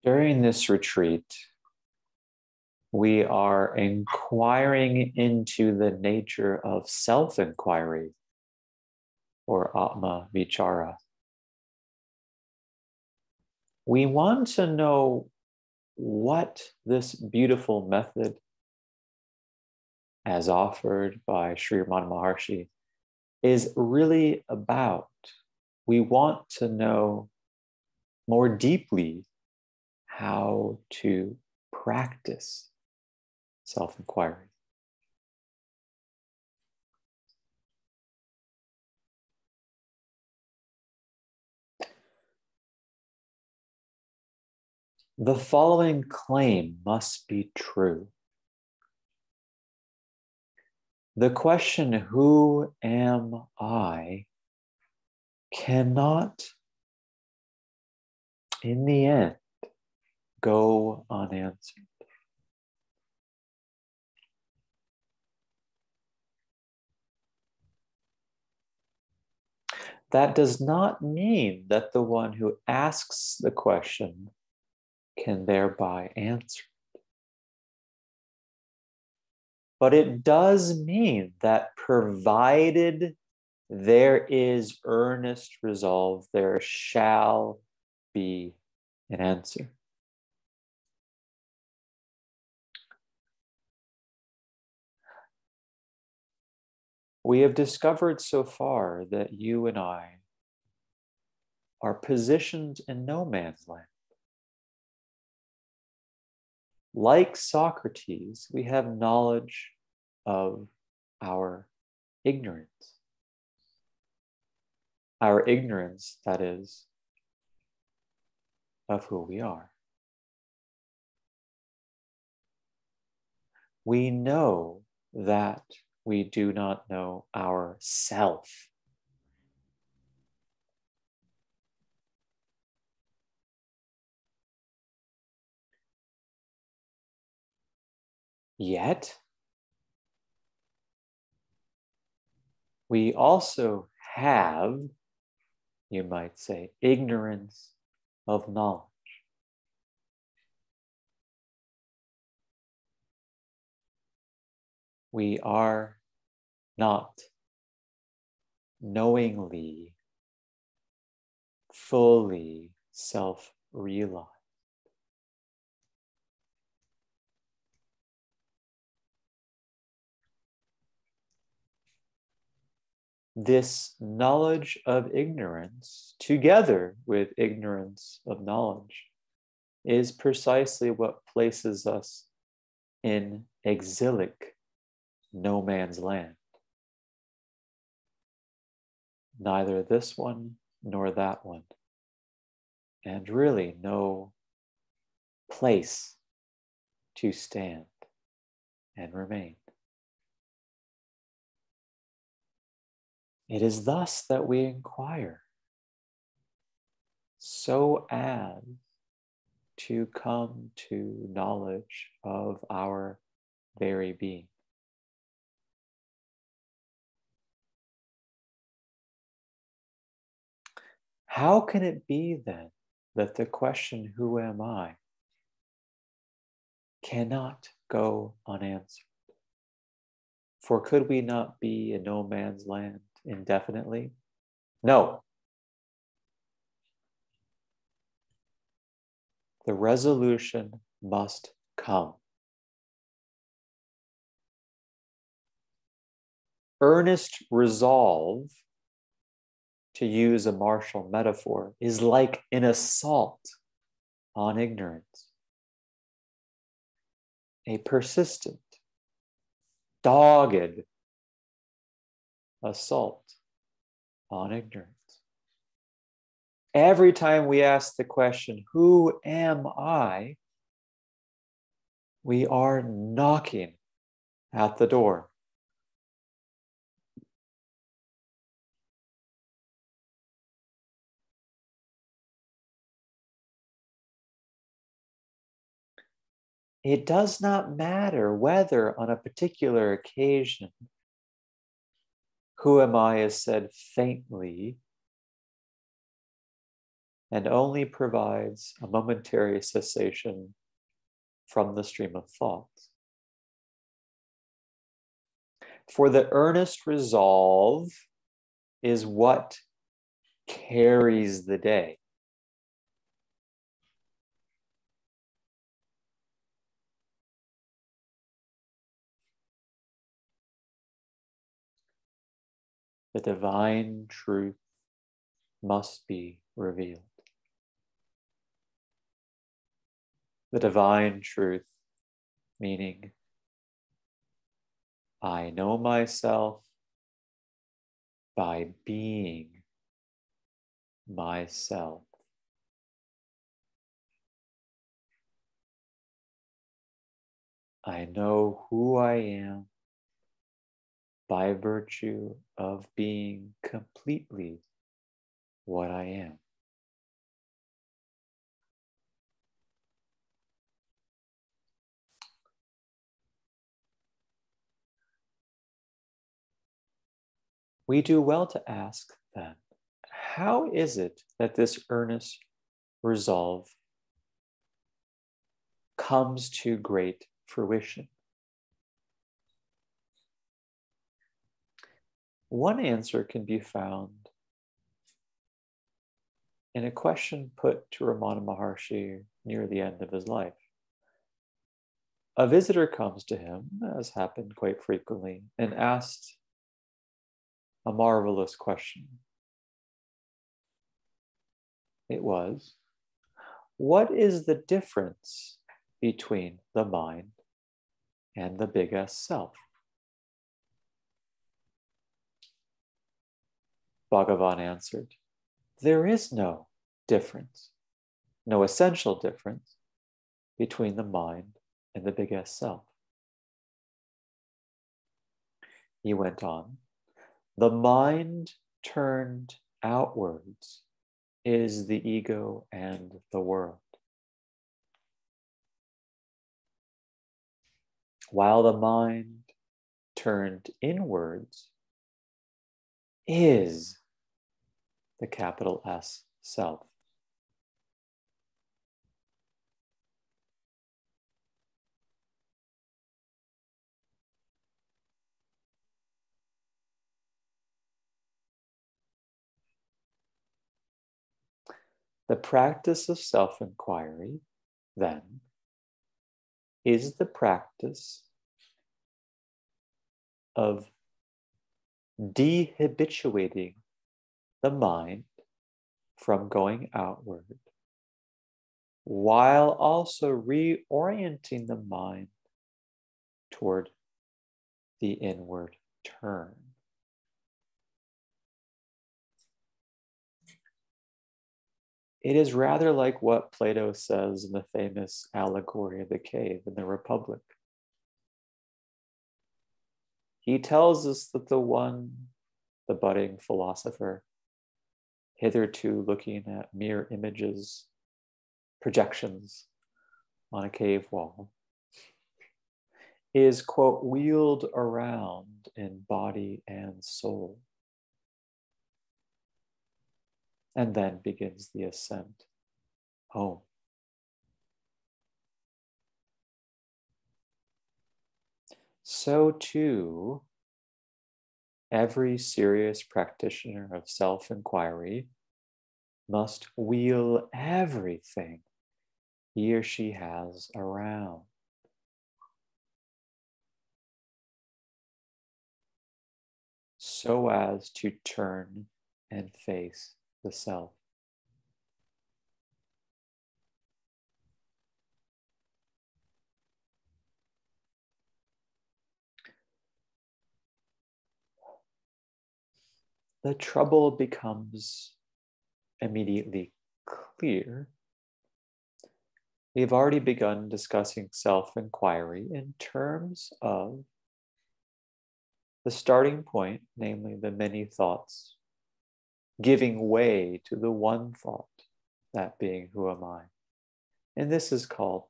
During this retreat, we are inquiring into the nature of self-inquiry, or atma vichara. We want to know what this beautiful method, as offered by Sri Ramana Maharshi, is really about. We want to know more deeply how to practice self-inquiry. The following claim must be true. The question, who am I, cannot, in the end, go unanswered. That does not mean that the one who asks the question can thereby answer. But it does mean that provided there is earnest resolve, there shall be an answer. We have discovered so far that you and I are positioned in no man's land. Like Socrates, we have knowledge of our ignorance. Our ignorance, that is, of who we are. We know that we do not know ourself. Yet, we also have, you might say, ignorance of knowledge. We are not knowingly, fully self-realized. This knowledge of ignorance, together with ignorance of knowledge, is precisely what places us in exilic no man's land. Neither this one nor that one. And really no place to stand and remain. It is thus that we inquire, so as to come to knowledge of our very being. How can it be then that the question, who am I, cannot go unanswered? For could we not be in no man's land indefinitely? No. The resolution must come. Earnest resolve, to use a martial metaphor, is like an assault on ignorance. A persistent, dogged assault on ignorance. Every time we ask the question, who am I? We are knocking at the door. It does not matter whether on a particular occasion, who am I is said faintly and only provides a momentary cessation from the stream of thoughts. For the earnest resolve is what carries the day. The divine truth must be revealed. The divine truth, meaning I know myself by being myself. I know who I am by virtue of being completely what I am. We do well to ask then, how is it that this earnest resolve comes to great fruition? One answer can be found in a question put to Ramana Maharshi near the end of his life. A visitor comes to him, as happened quite frequently, and asked a marvelous question. It was, what is the difference between the mind and the big S self? Bhagavan answered, there is no difference, no essential difference between the mind and the big S self. He went on, the mind turned outwards is the ego and the world, while the mind turned inwards is the capital S self. The practice of self-inquiry, then, is the practice of dehabituating the mind from going outward, while also reorienting the mind toward the inward turn. It is rather like what Plato says in the famous allegory of the cave in the Republic. He tells us that the budding philosopher, hitherto looking at mere images, projections on a cave wall, is, quote, wheeled around in body and soul, and then begins the ascent home. So too, every serious practitioner of self-inquiry must wheel everything he or she has around. So as to turn and face the self. The trouble becomes immediately clear. We've already begun discussing self-inquiry in terms of the starting point, namely the many thoughts, giving way to the one thought, that being, who am I? And this is called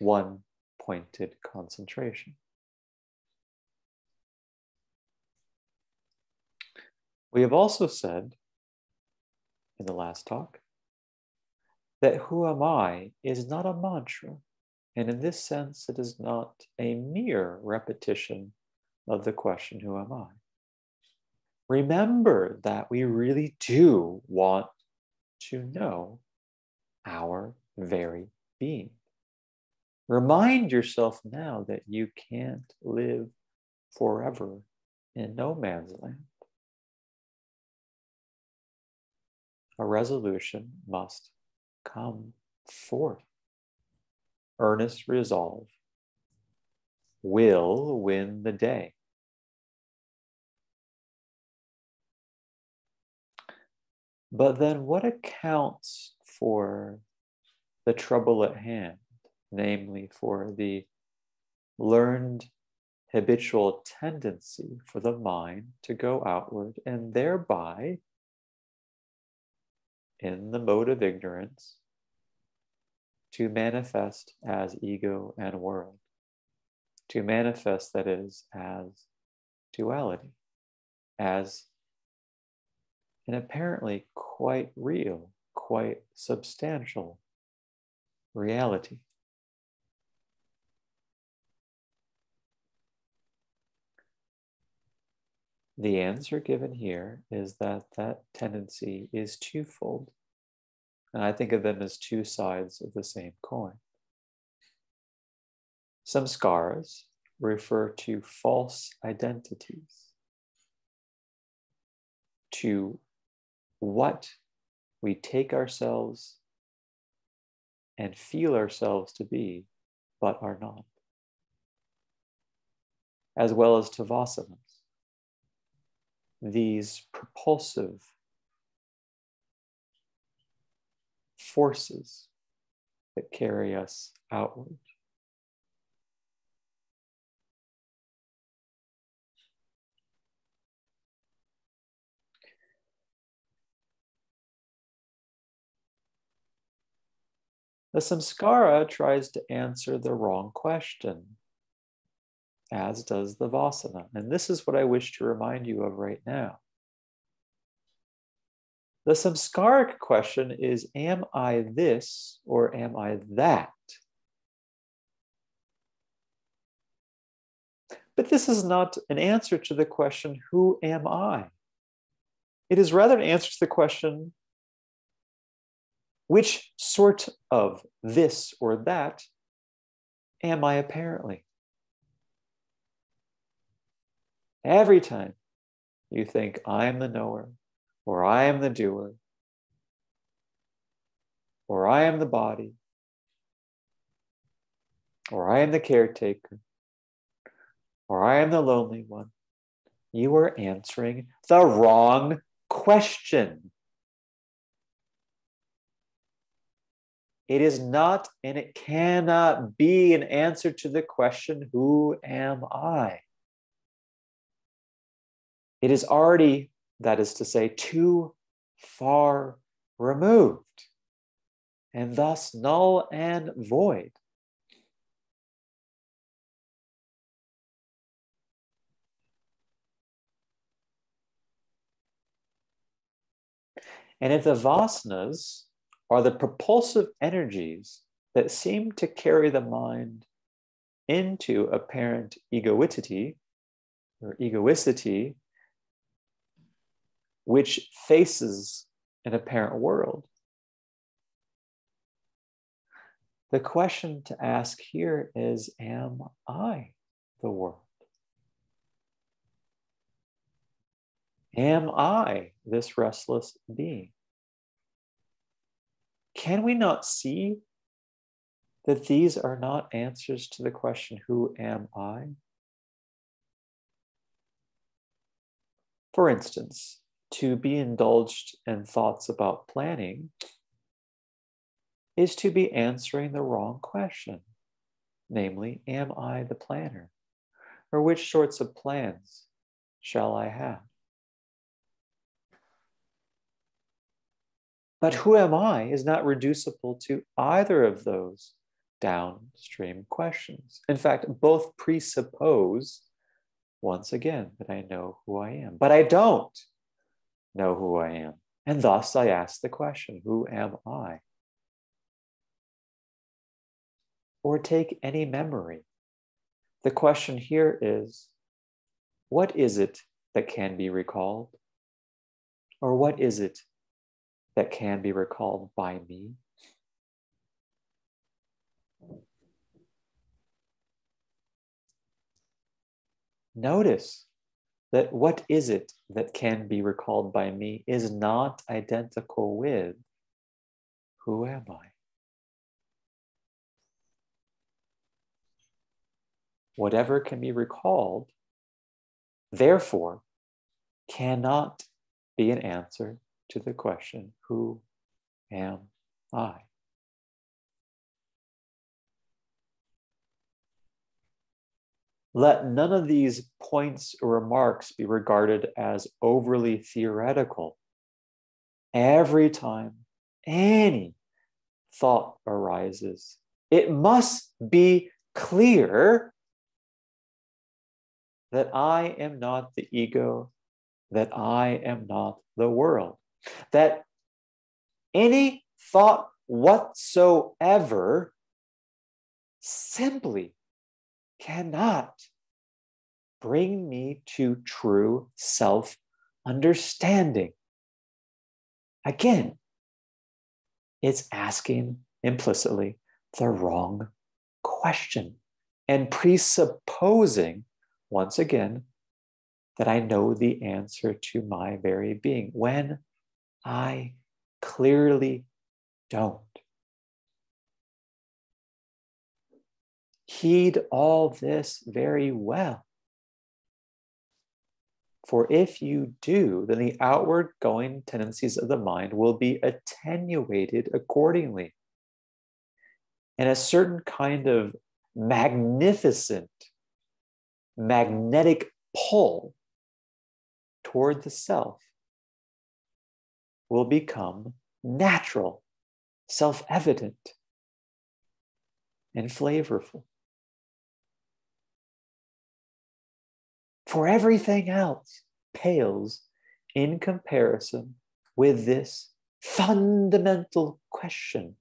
one-pointed concentration. We have also said in the last talk that who am I is not a mantra. And in this sense, it is not a mere repetition of the question, who am I? Remember that we really do want to know our very being. Remind yourself now that you can't live forever in no man's land. A resolution must come forth. Earnest resolve will win the day. But then what accounts for the trouble at hand, namely for the learned habitual tendency for the mind to go outward and thereby, in the mode of ignorance, to manifest as ego and world, to manifest, that is, as duality, as an apparently quite real, quite substantial reality. The answer given here is that that tendency is twofold. And I think of them as two sides of the same coin. Samskaras refer to false identities, to what we take ourselves and feel ourselves to be, but are not, as well as to vasanas, these propulsive forces that carry us outward. The samskara tries to answer the wrong question, as does the vasana. And this is what I wish to remind you of right now. The samskaric question is, am I this or am I that? But this is not an answer to the question, who am I? It is rather an answer to the question, which sort of this or that am I apparently? Every time you think I am the knower, or I am the doer, or I am the body, or I am the caretaker, or I am the lonely one, you are answering the wrong question. It is not, and it cannot be an answer to the question, who am I? It is already, that is to say, too far removed, and thus null and void. And if the vasanas are the propulsive energies that seem to carry the mind into apparent egoicity, or egoicity, which faces an apparent world, the question to ask here is, am I the world? Am I this restless being? Can we not see that these are not answers to the question, who am I? For instance, to be indulged in thoughts about planning is to be answering the wrong question, namely, am I the planner? Or which sorts of plans shall I have? But who am I is not reducible to either of those downstream questions. In fact, both presuppose, once again, that I know who I am. But I don't know who I am. And thus I ask the question, who am I? or take any memory. The question here is, what is it that can be recalled? Or what is it that can be recalled by me? Notice that what is it that can be recalled by me is not identical with who am I? Whatever can be recalled, therefore, cannot be an answer to the question, who am I? Let none of these points or remarks be regarded as overly theoretical. Every time any thought arises, it must be clear that I am not the ego, that I am not the world, that any thought whatsoever simply cannot bring me to true self-understanding. Again, it's asking implicitly the wrong question and presupposing, once again, that I know the answer to my very being when I clearly don't. Heed all this very well. For if you do, then the outward going tendencies of the mind will be attenuated accordingly. And a certain kind of magnificent, magnetic pull toward the self will become natural, self-evident, and flavorful. For everything else pales in comparison with this fundamental question,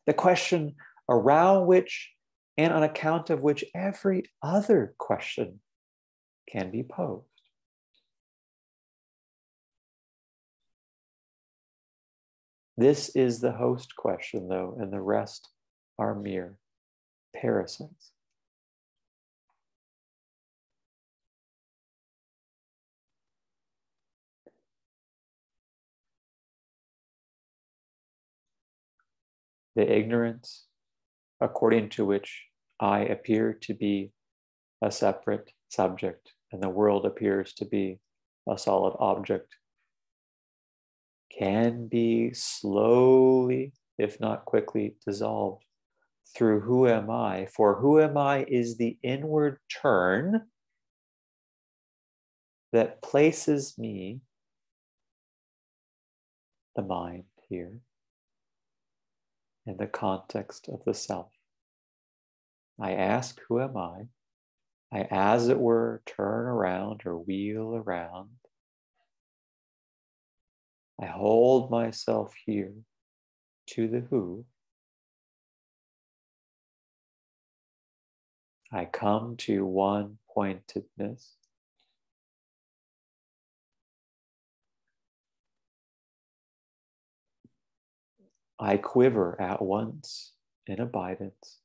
the question around which and on account of which every other question can be posed. This is the host question, though, and the rest are mere parasites. The ignorance according to which I appear to be a separate subject and the world appears to be a solid object can be slowly, if not quickly, dissolved through who am I? For who am I is the inward turn that places me, the mind here, in the context of the self. I ask, who am I? I, as it were, turn around or wheel around. I hold myself here to the who. I come to one-pointedness. I quiver at once in abidance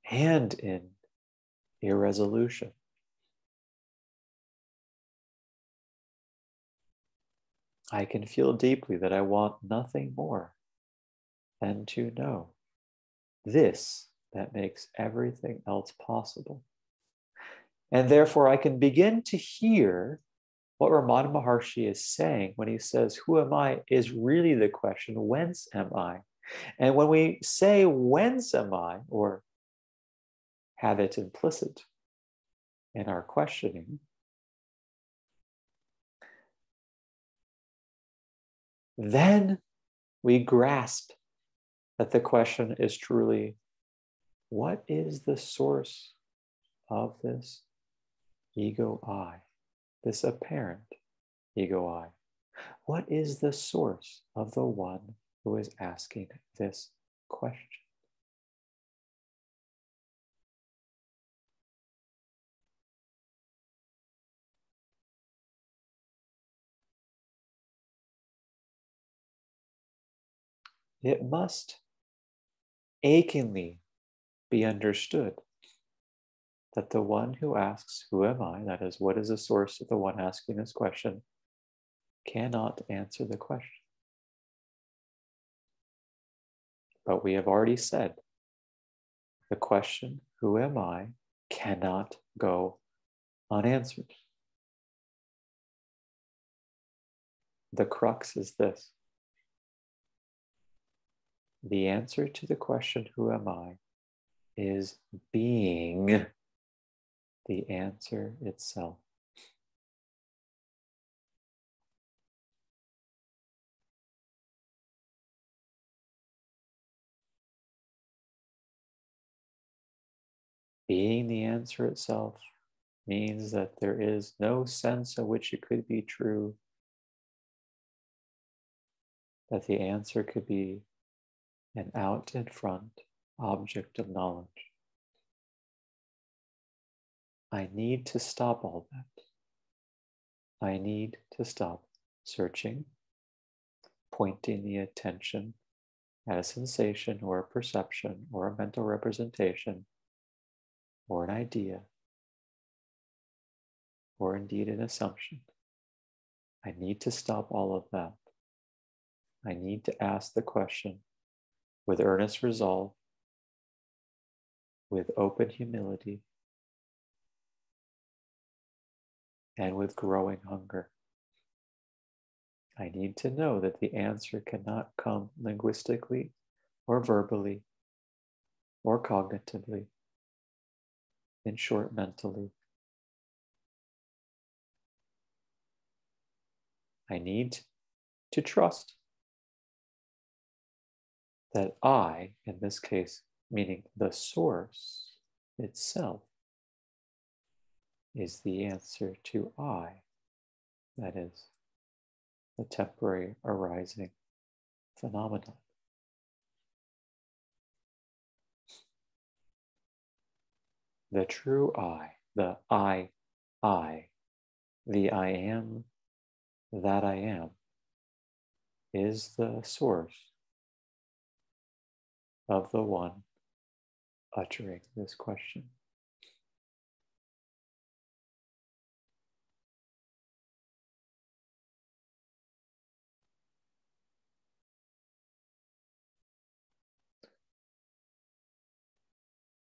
and in irresolution. I can feel deeply that I want nothing more than to know this that makes everything else possible. And therefore I can begin to hear what Ramana Maharshi is saying when he says, who am I is really the question, whence am I? And when we say, whence am I, or have it implicit in our questioning, then we grasp that the question is truly, what is the source of this ego I, this apparent ego I? What is the source of the one who is asking this question? it must achingly be understood that the one who asks, who am I? That is, what is the source of the one asking this question? Cannot answer the question. But we have already said the question, who am I, cannot go unanswered. The crux is this. The answer to the question, who am I, is being the answer itself. Being the answer itself means that there is no sense in which it could be true, that the answer could be an out in front object of knowledge. I need to stop all that. I need to stop searching, pointing the attention at a sensation or a perception or a mental representation or an idea or indeed an assumption. I need to stop all of that. I need to ask the question with earnest resolve, with open humility, and with growing hunger. I need to know that the answer cannot come linguistically or verbally or cognitively, in short, mentally. I need to trust that I, in this case, meaning the source itself, is the answer to I, that is, the temporary arising phenomenon. The true I, the I, the I am that I am, is the source of the one uttering this question.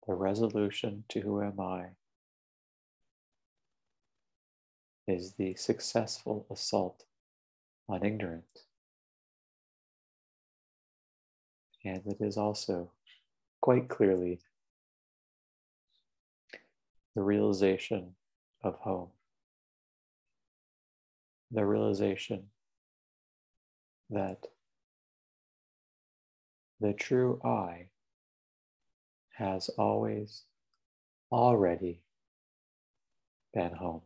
The resolution to who am I is the successful assault on ignorance. And it is also quite clearly the realization of home, the realization that the true I has always already been home.